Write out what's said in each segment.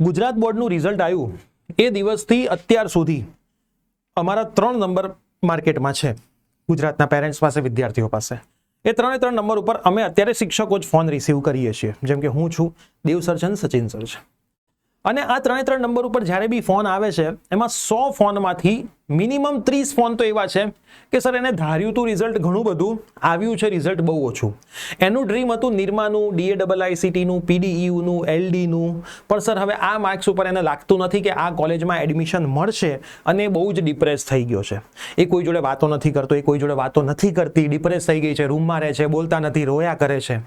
ગુજરાત બોર્ડનું રિઝલ્ટ આવ્યું એ દિવસથી અત્યાર સુધી અમારા 3 નંબર માર્કેટમાં છે ગુજરાતના પેરેન્ટ્સ પાસે, વિદ્યાર્થીઓ પાસે. એ 3 નંબર ઉપર અમે અત્યારે શિક્ષકો જ ફોન રિસીવ કરીએ છીએ, જેમ કે હું છું, દેવ સર છે, સચિન સર છે. અને આ 3 નંબર ઉપર જ્યારે બી ફોન આવે છે એમાં 100 ફોનમાંથી મિનિમમ 30 ફોન તો એવા છે કે સર એને ધાર્યું હતું રિઝલ્ટ ઘણું બધું, આવ્યું છે રિઝલ્ટ બહુ ઓછું. એનું ડ્રીમ હતું નિરમાનું, DAIICTનું, PDEUનું, LDનું, પણ સર હવે આ માર્ક્સ ઉપર એને લાગતું નથી કે આ કોલેજમાં એડમિશન મળશે અને બહુ જ ડિપ્રેસ થઈ ગયો છે. એ કોઈ જોડે વાતો નથી કરતો, એ કોઈ જોડે વાતો નથી કરતી, ડિપ્રેસ થઈ ગઈ છે, રૂમમાં રહે છે, બોલતા નથી, રોયા કરે છે.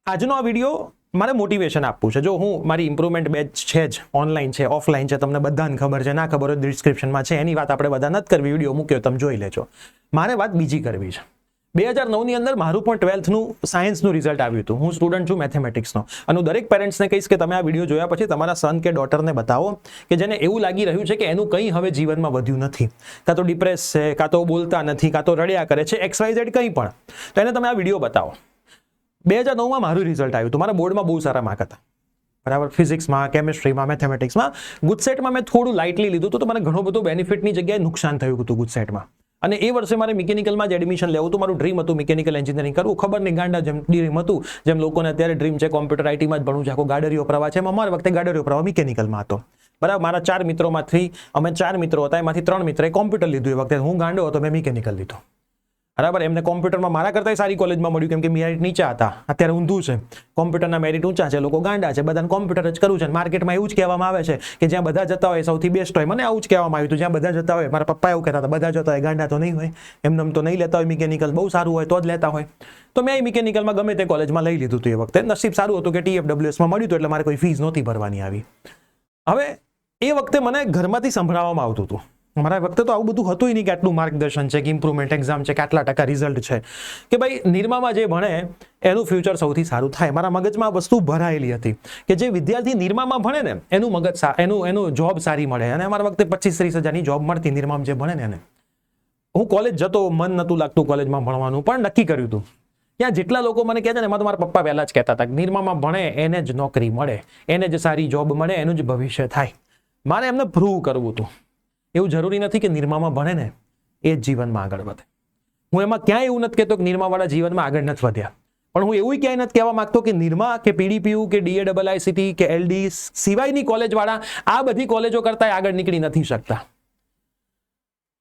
આજનો આ વિડીયો મારે મોટિવેશન આપવું છે. જો હું મારી ઇમ્પ્રુવમેન્ટ બેચ છે જ, ઓનલાઈન છે, ઓફલાઈન છે, તમને બધાને ખબર છે, ના ખબર હોય ડિસ્ક્રિપ્શનમાં છે, એની વાત આપણે બધા નથી કરવી, વિડીયો મૂક્યો તમે જોઈ લેજો. મારે વાત બીજી કરવી છે. 2009ની અંદર મારું પણ 12થનું સાયન્સનું રિઝલ્ટ આવ્યું હતું. હું સ્ટુડન્ટ છું મેથેમેટિક્સનો, અને હું દરેક પેરેન્ટ્સને કહીશ કે તમે આ વિડીયો જોયા પછી તમારા સન કે ડોટરને બતાવો કે જેને એવું લાગી રહ્યું છે કે એનું કંઈ હવે જીવનમાં વધ્યું નથી, કાં તો ડિપ્રેસ છે, કાં તો બોલતા નથી, કાં તો રડ્યા કરે છે, XYZ કંઈ પણ, તો એને તમે આ વિડીયો બતાવો. 2009માં મારું રિઝલ્ટ આવ્યું હતું. મારા બોર્ડમાં બહુ સારા માર્ક હતા, બરાબર, ફિઝિક્સમાં, કેમિસ્ટ્રીમાં, મેથેમેટિક્સમાં. ગુજસેટમાં મેં થોડું લાઇટલી લીધું હતું, તો મને ઘણું બધું બેનિફિટની જગ્યાએ નુકસાન થયું હતું ગુજસેટમાં. અને એ વર્ષે મારે મિકેનિકલમાં જ એડમિશન લેવું હતું. મારું ડ્રીમ હતું મિકેનિકલ એન્જિનિયરિંગ કરવું. ખબર નહીં ગાંડા જેમ ડ્રીમ હતું, જેમ લોકોને અત્યારે ડ્રીમ છે કોમ્પ્યુટર આઈટીમાં જ ભણવું છે, આખો ગાડરીઓ પ્રવાહ છે. એમાં મારા વખતે ગાડરીઓ પ્રવાહ મિકેનિકલમાં હતો, બરાબર. મારા 4 મિત્રોમાંથી અમે 4 મિત્રો હતા, એમાંથી 3 મિત્રોએ કોમ્પ્યુટર લીધું. એ વખતે હું ગાંડો હતો, મેં મિકેનિકલ લીધું, બરાબર. એમને કોમ્પ્યુટરમાં મારા કરતાં સારી કોલેજમાં મળ્યું, કેમ કે મેરિટ નીચા હતા. અત્યારે ઊંધું છે, કોમ્પ્યુટરના મેરિટ ઊંચા છે, લોકો ગાંડા છે, બધાને કોમ્પ્યુટર જ કરવું છે. માર્કેટમાં એવું જ કહેવામાં આવે છે કે જ્યાં બધા જતા હોય સૌથી બેસ્ટ હોય. મને આવું જ કહેવામાં આવ્યું હતું, જ્યાં બધા જતા હોય. મારા પપ્પા એવું કહેતા હતા, બધા જતા હોય, ગાંડા તો નહીં હોય, એમને તો નહીં લેતા હોય મિકેનિકલ, બહુ સારું હોય તો જ લેતા હોય. તો મેં મિકેનિકલમાં ગમે તે કોલેજમાં લઈ લીધું હતું. એ વખતે નસીબ સારું હતું કે TFWSમાં મળ્યું હતું, એટલે મારે કોઈ ફીસ નહોતી ભરવાની આવી. હવે એ વખતે મને ઘરમાંથી સંભળાવવામાં આવતું હતું, મારા વખતે તો આવું બધું હતું નહીં કે આટલું માર્ગદર્શન છે, કે ઇમ્પ્રુવમેન્ટ એક્ઝામ છે, કે આટલા ટકા રિઝલ્ટ છે, કે ભાઈ નિરમામાં જે ભણે એનું ફ્યુચર સૌથી સારું થાય. મારા મગજમાં આ વસ્તુ ભરાયેલી હતી કે જે વિદ્યાર્થી નિરમામાં ભણે ને એનું મગજ એનું જોબ સારી મળે. અને અમારા વખતે 25-30 હજારની જોબ મળતી નિરમામાં જે ભણે ને એને. હું કોલેજ જતો, મન નહોતું લાગતું કોલેજમાં ભણવાનું, પણ નક્કી કર્યું હતું. ત્યાં જેટલા લોકો મને કહેતા ને એમાં તો મારા પપ્પા પહેલા જ કહેતા હતા કે નિરમામાં ભણે એને જ નોકરી મળે, એને જ સારી જોબ મળે, એનું જ ભવિષ્ય થાય. મારે એમને પ્રૂવ કરવું હતું. એવું જરૂરી નથી કે નિરમામાં ભણે ને એ જ જીવનમાં આગળ વધે. હું એમાં ક્યાંય એવું નથી કહેતો કે નિરમાવાળા જીવનમાં આગળ નથી વધ્યા, પણ હું એવું ક્યાંય નથી કહેવા માંગતો કે નિરમા કે PDPU કે DAIICT કે LD સિવાયની કોલેજવાળા આ બધી કોલેજો કરતા આગળ નીકળી નથી શકતા.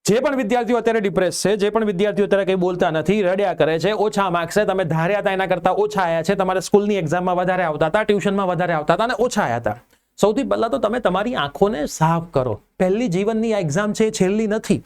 જે પણ વિદ્યાર્થીઓ અત્યારે ડિપ્રેસ છે, જે પણ વિદ્યાર્થીઓ અત્યારે કંઈ બોલતા નથી, રડ્યા કરે છે, ઓછા માર્ક્સ છે, તમે ધાર્યા હતા એના કરતા ઓછા આવ્યા છે, તમારે સ્કૂલની એક્ઝામમાં વધારે આવતા હતા, ટ્યુશનમાં વધારે આવતા હતા અને ઓછા આવ્યા હતા. સૌથી પહેલા તો તમે તમારી આંખોને સાફ કરો. પહેલી જીવનની આ એક્ઝામ છે, છેલ્લી નથી.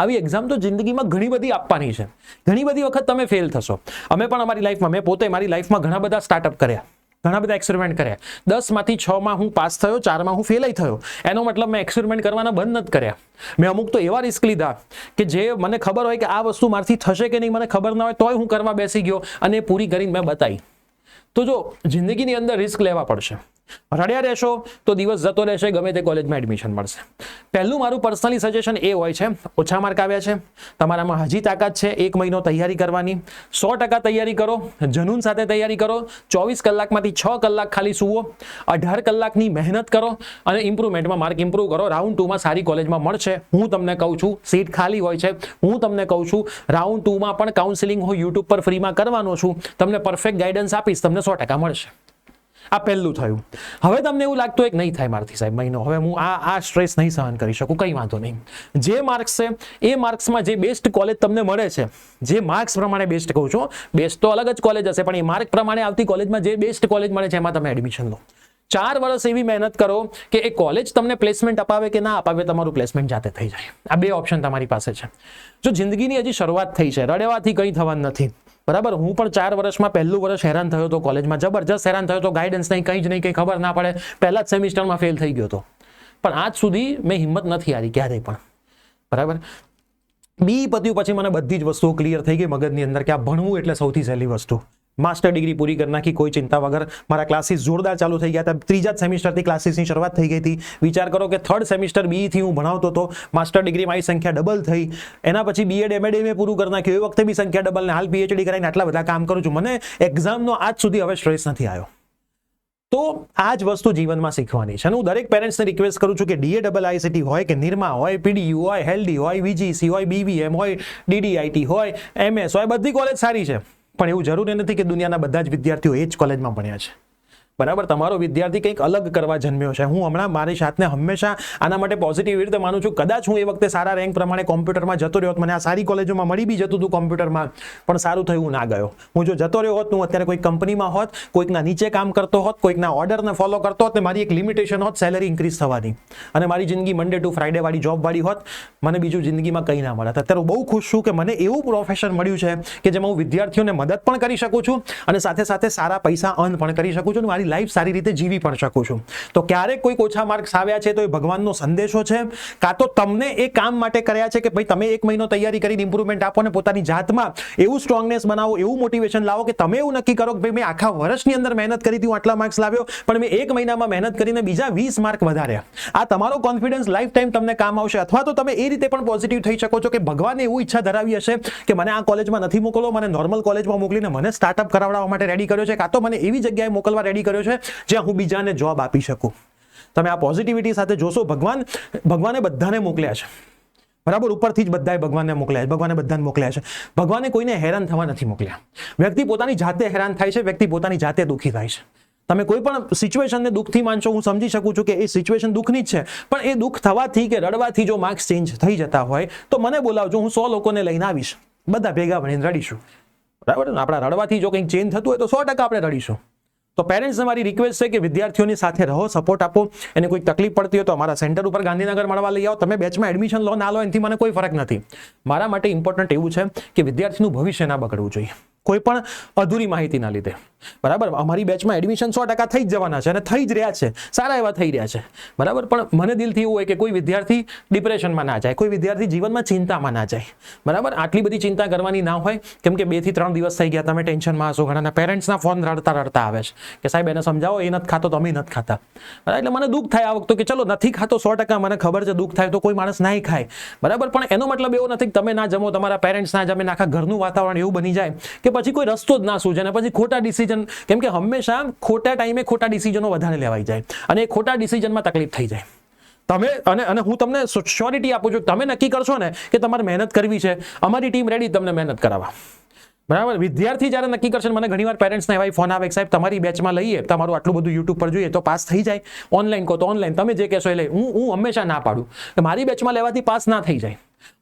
આવી એક્ઝામ તો જિંદગીમાં ઘણી બધી આપવાની છે. ઘણી બધી વખત તમે ફેલ થશો. અમે પણ અમારી લાઈફમાં, મેં પોતે મારી લાઈફમાં ઘણા બધા સ્ટાર્ટઅપ કર્યા, ઘણા બધા એક્સપેરિમેન્ટ કર્યા. 10માંથી 6માં હું પાસ થયો, 4માં હું ફેલ થયો. એનો મતલબ મેં એક્સપેરિમેન્ટ કરવાના બંધ નથી કર્યા. મેં અમુક તો એવા રિસ્ક લીધા કે જે મને ખબર હોય કે આ વસ્તુ મારથી થશે કે નહીં, મને ખબર ના હોય તોય હું કરવા બેસી ગયો અને પૂરી કરીને મેં બતાવી. તો જો જિંદગીની અંદર રિસ્ક લેવા પડશે. રડ્યા રહેશો તો દિવસ જતો રહેશે, ગમે તે કોલેજમાં એડમિશન મળશે. પહેલું મારું પર્સનલી સજેશન એ હોય છે, ઓછા માર્ક આવ્યા છે, તમારામાં હજી તાકાત છે, 1 મહિનો તૈયારી કરવાની, 100% તૈયારી કરો, જનૂન સાથે તૈયારી કરો, 24 કલાકમાંથી 6 કલાક ખાલી સૂવો, 18 કલાકની મહેનત કરો અને ઇમ્પ્રુવમેન્ટમાં માર્ક ઇમ્પ્રૂવ કરો. રાઉન્ડ 2માં સારી કોલેજમાં મળશે. હું તમને કહું છું, સીટ ખાલી હોય છે. હું તમને કહું છું, રાઉન્ડ 2માં પણ કાઉન્સેલિંગ હું યુટ્યુબ પર ફ્રીમાં કરવાનો છું. તમને પરફેક્ટ ગાઈડન્સ આપીશ, તમને 100% મળશે. આ પહેલું થયું. હવે તમને એવું લાગતું હોય કે નહીં થાય મારથી સાહેબ મહિનો, હવે હું આ સ્ટ્રેસ નહીં સહન કરી શકું, કંઈ વાંધો નહીં. જે માર્ક્સ છે એ માર્ક્સમાં જે બેસ્ટ કોલેજ તમને મળે છે, જે માર્ક્સ પ્રમાણે બેસ્ટ કહું છું, બેસ્ટ તો અલગ જ કોલેજ હશે, પણ એ માર્ક પ્રમાણે આવતી કોલેજમાં જે બેસ્ટ કોલેજ મળે છે એમાં તમે એડમિશન લો. 4 વર્ષ એવી મહેનત કરો કે એ કોલેજ તમને પ્લેસમેન્ટ અપાવે કે ના અપાવે, તમારું પ્લેસમેન્ટ જાતે થઈ જાય. આ 2 ઓપ્શન તમારી પાસે છે. જો જિંદગીની હજી શરૂઆત થઈ છે, રડવાથી કંઈ થવાનું નથી, બરાબર. હું પણ 4 વર્ષમાં પહેલું વર્ષ હેરાન થયો હતો, કોલેજમાં જબરજસ્ત હેરાન થયો હતો, ગાઈડન્સ નહીં, કંઈ જ નહીં, કંઈ ખબર ના પડે, પહેલા જ સેમિસ્ટરમાં ફેલ થઈ ગયો હતો. પણ આજ સુધી મેં હિંમત નથી હારી ક્યારેય પણ, બરાબર. બી પત્યું પછી મને બધી જ વસ્તુઓ ક્લિયર થઈ ગઈ મગજની અંદર કે આ ભણવું એટલે સૌથી સહેલી વસ્તુ. માસ્ટર ડિગ્રી પૂરી કરી નાખી કોઈ ચિંતા વગર. મારા ક્લાસીસ જોરદાર ચાલુ થઈ ગયા હતા. 3જા સેમિસ્ટરથી ક્લાસીસની શરૂઆત થઈ ગઈ હતી. વિચાર કરો કે 3rd સેમિસ્ટર બીથી હું ભણાવતો હતો, માસ્ટર ડિગ્રીમાં એ સંખ્યા ડબલ થઈ. એના પછી BEd MAd મેં પૂરું કરી નાખ્યું, એ વખતે બી સંખ્યા ડબલ, ને હાલ PhD કરીને આટલા બધા કામ કરું છું. મને એક્ઝામનો આજ સુધી હવે સ્ટ્રેસ નથી આવ્યો. તો આ જ વસ્તુ જીવનમાં શીખવાની છે. અને હું દરેક પેરેન્ટ્સને રિક્વેસ્ટ કરું છું કે DAIICT હોય કે નિરમા હોય, PDU હોય, હેલ્ડી હોય, VGC હોય, BVM હોય, DDIT હોય, MS હોય, બધી કોલેજ સારી છે. પણ એવું જરૂરી નથી કે દુનિયાના બધા જ વિદ્યાર્થીઓ એ જ કોલેજમાં ભણ્યા છે. બરાબર, તમારો વિદ્યાર્થી કંઈક અલગ કરવા જન્મ્યો છે. હું હમણાં મારી જાતને હંમેશા આના માટે પોઝિટિવ રીતે માનું છું. કદાચ હું એ વખતે સારા રેન્ક પ્રમાણે કોમ્પ્યુટરમાં જતો રહ્યો હોત, મને આ સારી કોલેજોમાં મળી બી જતું હતું કોમ્પ્યુટરમાં, પણ સારું થયું ના ગયો. હું જો જતો રહ્યો હોત, હું અત્યારે કોઈ કંપનીમાં હોત, કોઈકના નીચે કામ કરતો હોત, કોઈકના ઓર્ડરને ફોલો કરતો હોત, ને મારી એક લિમિટેશન હોત સેલેરી ઇન્ક્રીઝ થવાની, અને મારી જિંદગી મંડે ટુ ફ્રાઈડે વાળી જોબ વાળી હોત, મને બીજું જિંદગીમાં કંઈ ના મળત. અત્યારે હું બહુ ખુશ છું કે મને એવું પ્રોફેશન મળ્યું છે કે જેમાં હું વિદ્યાર્થીઓને મદદ પણ કરી શકું છું અને સાથે સાથે સારા પૈસા અર્ન પણ કરી શકું છું, અને મારી લાઈફ સારી રીતે જીવી પણ શકું છું. તો ક્યારેક કોઈક ઓછા માર્ક્સ આવ્યા છે તો એ ભગવાનનો સંદેશો છે, કાં તો તમને એ કામ માટે કર્યા છે કે ભાઈ તમે 1 મહિનો તૈયારી કરીને ઇમ્પ્રુવમેન્ટ આપો ને પોતાની જાતમાં એવું સ્ટ્રોંગનેસ બનાવો, એવું મોટિવેશન લાવો કે તમે એવું નક્કી કરો કે ભાઈ મેં આખા વર્ષની અંદર મહેનત કરી હતી, હું આટલા માર્ક્સ લાવ્યો, પણ મેં 1 મહિનામાં મહેનત કરીને બીજા 20 માર્ક વધાર્યા. આ તમારો કોન્ફિડન્સ લાઈફ ટાઈમ તમને કામ આવશે. અથવા તો તમે એ રીતે પણ પોઝિટિવ થઈ શકો છો કે ભગવાને એવું ઈચ્છા ધરાવી હશે કે મને આ કોલેજમાં નથી મોકલવો, મને નોર્મલ કોલેજમાં મોકલીને મને સ્ટાર્ટઅપ કરાવડાવવા માટે રેડી કર્યો છે, કાં તો મને એવી જગ્યાએ મોકલવા રેડી કર્યો છે જ્યાં હું બીજાને જોબ આપી શકું. તમે આ પોઝિટિવિટી સાથે જોશો, ભગવાને બધાને મોકલ્યા છે. બરાબર, ઉપરથી જ બધાએ ભગવાનને મોકલ્યા છે, ભગવાને બધાને મોકલ્યા છે. ભગવાને કોઈને હેરાન થવા નથી મોકલ્યા. વ્યક્તિ પોતાની જાતે હેરાન થાય છે, વ્યક્તિ પોતાની જાતે દુઃખી થાય છે. તમે કોઈ પણ સિચ્યુએશનને દુઃખથી માનશો, હું સમજી શકું છું કે એ સિચ્યુએશન દુઃખની જ છે, પણ એ દુઃખ થવાથી કે રડવાથી જો માર્ક્સ ચેન્જ થઈ જતા હોય તો મને બોલાવજો, હું 100 લોકોને લઈને આવીશ, બધા ભેગા મળીને રડીશું. બરાબર, આપણા રડવાથી જો કંઈક ચેન્જ થતું હોય તો 100% આપણે રડીશું. તો પેરેન્ટ્સને મારી રિક્વેસ્ટ છે કે વિદ્યાર્થીઓની સાથે રહો, સપોર્ટ આપો. એને કોઈ તકલીફ પડતી હોય તો અમારા સેન્ટર ઉપર ગાંધીનગર મળવા લઈ આવો. તમે બેચમાં એડમિશન લો ના લો એનાથી મને કોઈ ફરક નથી. મારા માટે ઇમ્પોર્ટન્ટ એવું છે કે વિદ્યાર્થીનું ભવિષ્ય ના બગડવું જોઈએ કોઈ પણ અધૂરી માહિતીના લીધે. બરાબર, અમારી બેચમાં એડમિશન 100% થઈ જ જવાના છે અને થઈ જ રહ્યા છે, સારા એવા થઈ રહ્યા છે. બરાબર, પણ મને દિલથી એવું હોય કે કોઈ વિદ્યાર્થી ડિપ્રેશનમાં ના જાય, કોઈ વિદ્યાર્થી જીવનમાં ચિંતામાં ના જાય. બરાબર, આટલી બધી ચિંતા કરવાની ના હોય, કેમ કે 2 થી 3 દિવસ થઈ ગયા તમે ટેન્શનમાં હશો. ઘણાના પેરેન્ટ્સના ફોન રડતા આવે છે કે સાહેબ એને સમજાવો, એ નથી ખાતો તો અમે નથી ખાતા. બરાબર, એટલે મને દુઃખ થાય આ વખતે કે ચલો નથી ખાતો 100%, મને ખબર છે દુઃખ થાય તો કોઈ માણસ નહીં ખાય. બરાબર, પણ એનો મતલબ એવો નથી કે તમે ના જમો, તમારા પેરેન્ટ્સ ના જમે, આખા ઘરનું વાતાવરણ એવું બની જાય કે પછી કોઈ રસ્તો જ ના સૂઝે અને પછી ખોટા ડિસિઝન, કેમ કે હંમેશા ખોટા ટાઈમે ખોટા ડિસિઝનો વધારે લેવાઈ જાય અને એ ખોટા ડિસિઝનમાં તકલીફ થઈ જાય. તમે અને હું તમને શ્યોરિટી આપું છું, તમે નક્કી કરશો ને કે તમારે મહેનત કરવી છે, અમારી ટીમ રેડી તમને મહેનત કરાવવા. બરાબર, વિદ્યાર્થી જ્યારે નક્કી કરશે, મને ઘણીવાર પેરેન્ટ્સના એવા ફોન આવે કે સાહેબ તમારી બેચમાં લઈએ, તમારું આટલું બધું યુટ્યુબ પર જોઈએ તો પાસ થઈ જાય, ઓનલાઈન કહો તો ઓનલાઈન, તમે જે કહેશો એટલે હું હંમેશા ના પાડું કે મારી બેચમાં લેવાથી પાસ ના થઈ જાય.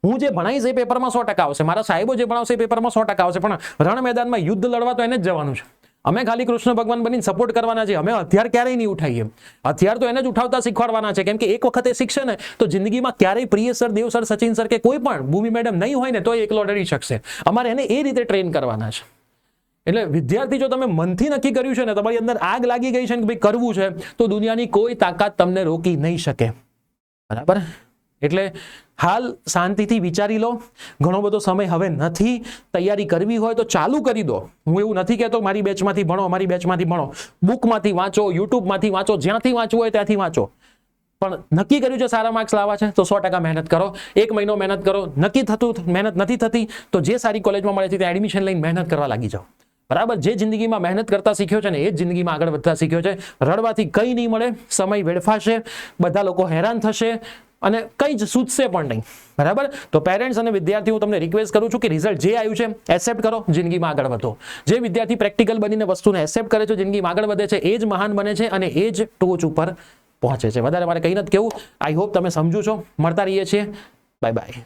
હું જે ભણાવીશ એ પેપરમાં 100% આવશે, મારા સાહેબો જે ભણાવશે એ પેપરમાં 100% આવશે, પણ રણ મેદાનમાં યુદ્ધ લડવા તો એને જ જવાનું છે. અમે ખાલી કૃષ્ણ ભગવાન બનીને સપોર્ટ કરવાના છે. અમે હથિયાર ક્યારેય નહીં ઉઠાવીએ. હથિયાર તો એને જ ઉઠાવતા શીખવાડવાના છે, કેમ કે એક વખત એ શીખશે ને તો જિંદગીમાં ક્યારેય પ્રિય સર, દેવ સર, સચિન સર કે કોઈ પણ ભૂમિ મેડમ નહીં હોય ને તો એકલો લડી શકશે. અમારે એને એ રીતે ટ્રેન કરવાના છે. એટલે વિદ્યાર્થી, જો તમે મનથી નક્કી કર્યું છે ને, તમારી અંદર આગ લાગી ગઈ છે ને કે ભાઈ કરવું છે, તો દુનિયાની કોઈ તાકાત તમને રોકી નહીં શકે. બરાબર, એટલે હાલ શાંતિથી વિચારી લો. ઘણો બધો સમય હવે નથી. તૈયારી કરવી હોય તો ચાલુ કરી દો. હું એવું નથી કહેતો મારી બેચમાંથી ભણો, અમારી બેચમાંથી ભણો, બુકમાંથી વાંચો, યુટ્યુબમાંથી વાંચો, જ્યાંથી વાંચવું હોય ત્યાંથી વાંચો. પણ નક્કી કર્યું છે સારા માર્ક્સ લાવવા છે તો 100% મહેનત કરો. 1 મહિનો મહેનત કરો, નક્કી થતું મહેનત નથી થતી તો જે સારી કોલેજમાં મળે છે ત્યાં એડમિશન લઈને મહેનત કરવા લાગી જાઓ. બરાબર, જે જિંદગીમાં મહેનત કરતા શીખ્યો છે ને એ જ જિંદગીમાં આગળ વધતા શીખ્યો છે. રડવાથી કંઈ નહીં મળે, સમય વેડફાશે, બધા લોકો હેરાન થશે અને કંઈ જ સૂચશે પણ નહીં. બરાબર, તો પેરેન્ટ્સ અને વિદ્યાર્થીઓ હું તમને રિક્વેસ્ટ કરું છું કે રિઝલ્ટ જે આવ્યું છે એક્સેપ્ટ કરો, જિંદગીમાં આગળ વધો. જે વિદ્યાર્થી પ્રેક્ટિકલ બનીને વસ્તુને એક્સેપ્ટ કરે છે, જિંદગીમાં આગળ વધે છે, એ જ મહાન બને છે અને એ જ ટોચ ઉપર પહોંચે છે. વધારે મારે કંઈ નથી કહેવું. આઈ હોપ તમે સમજો છો. મળતા રહીએ છીએ. Bye bye.